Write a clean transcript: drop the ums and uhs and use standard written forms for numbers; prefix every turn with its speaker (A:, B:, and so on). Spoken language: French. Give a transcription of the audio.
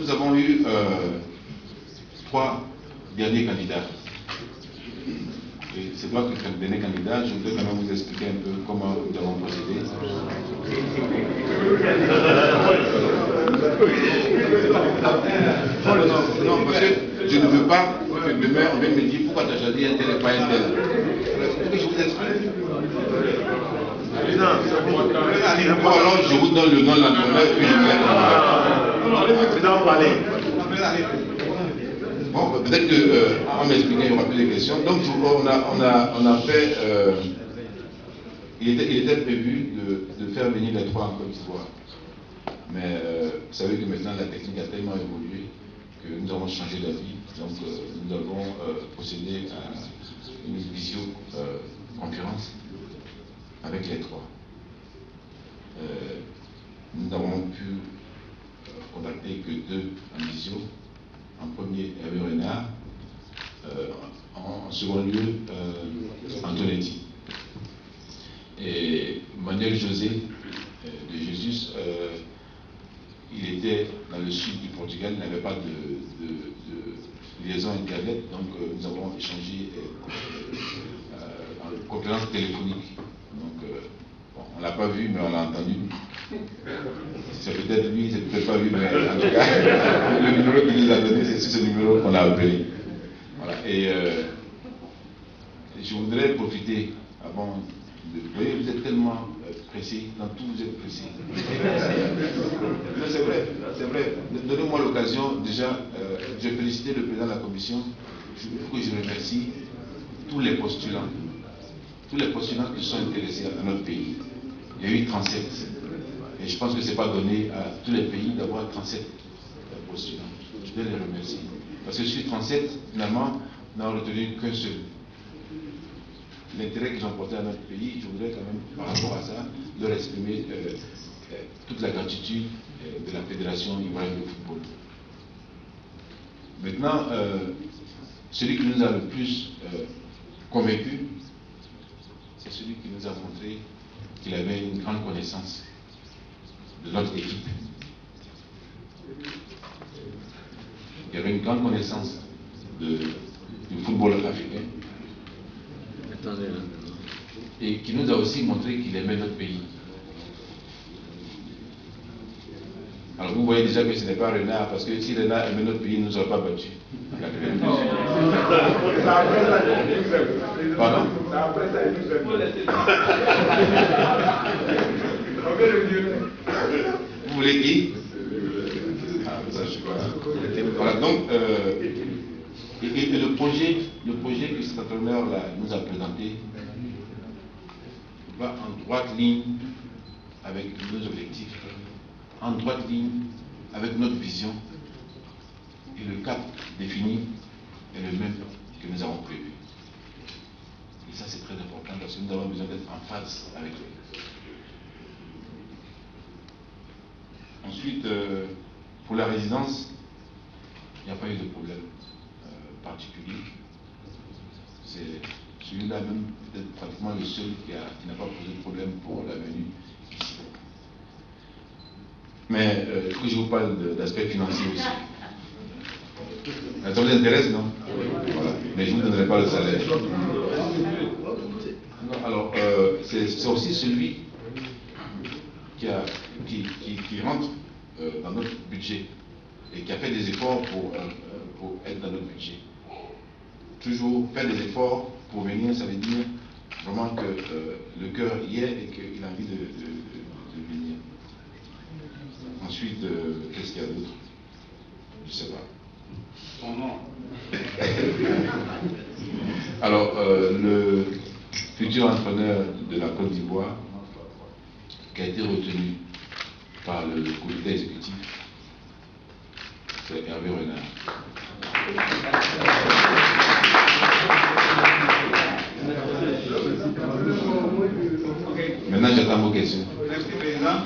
A: nous avons eu 3 derniers candidats. Et c'est pas que le dernier candidat, je voudrais quand même vous expliquer un peu comment nous avons procédé. Non, parce que je ne veux pas que demain on vienne me dire pourquoi tu as choisi un tel et pas un tel. Il faut que je vous explique. Bon, alors je vous donne le nom de l'entraîneur puis je vais. Bon, peut-être qu'on m'expliquer, il n'y aura plus de questions. Donc on a fait. Il était prévu de faire venir les 3 en Côte d'Ivoire. Mais vous savez que maintenant la technique a tellement évolué que nous avons changé d'avis. Donc nous avons procédé à une visioconférence avec les 3. Nous n'avons pu contacter que 2 en visio. En premier, Hervé Renard. En second lieu, Antonetti. Et Manuel José de Jésus, il était dans le sud du Portugal, il n'avait pas de liaison internet, donc nous avons échangé en conférence téléphonique. Donc bon, on ne l'a pas vu, mais on l'a entendu. C'est peut-être lui, c'est peut-être pas lui, mais en tout cas, le numéro qu'il nous a donné, c'est ce numéro qu'on a appelé. Voilà. Et je voudrais profiter avant. Vous voyez, vous êtes tellement pressé, dans tout vous êtes pressé. C'est vrai, c'est vrai. Donnez-moi l'occasion, déjà, je félicite le président de la commission. Il faut que je remercie tous les postulants qui sont intéressés à notre pays. Il y a eu 37. Et je pense que ce n'est pas donné à tous les pays d'avoir 37 postulants. Je dois les remercier. Parce que sur 37, finalement, on n'a retenu qu'un seul. L'intérêt qu'ils ont porté à notre pays, je voudrais quand même, par rapport à ça, leur exprimer toute la gratitude de la Fédération ivoirienne de football. Maintenant, celui qui nous a le plus convaincus, c'est celui qui nous a montré qu'il avait une grande connaissance de notre équipe. Il avait une grande connaissance du football africain. Et qui nous a aussi montré qu'il aimait notre pays. Alors vous voyez déjà que ce n'est pas Renard, parce que si Renard aimait notre pays, il ne nous aurait pas battus. Pardon? Vous voulez qui? Ah, ça je sais pas. Voilà, donc, et le projet que cet entraîneur nous a présenté va en droite ligne avec nos objectifs, en droite ligne avec notre vision, et le cap défini est le même que nous avons prévu. Et ça c'est très important parce que nous avons besoin d'être en phase avec eux. Ensuite, pour la résidence, il n'y a pas eu de problème particulier. C'est celui-là même peut-être pratiquement le seul qui n'a pas posé de problème pour la venue ici. Mais il faut que je vous parle d'aspect financier aussi. Ça vous intéresse, non? Voilà. Mais je ne vous donnerai pas le salaire. Non, alors, c'est aussi celui qui rentre dans notre budget et qui a fait des efforts pour être dans notre budget. Toujours faire des efforts pour venir, ça veut dire vraiment que le cœur y est et qu'il a envie de venir. Ensuite, qu'est-ce qu'il y a d'autre? Je ne sais pas. Son nom. Alors, le futur entraîneur de la Côte d'Ivoire, qui a été retenu par le comité exécutif, c'est Hervé Renard. Maintenant, j'attends vos questions.
B: Merci, Président.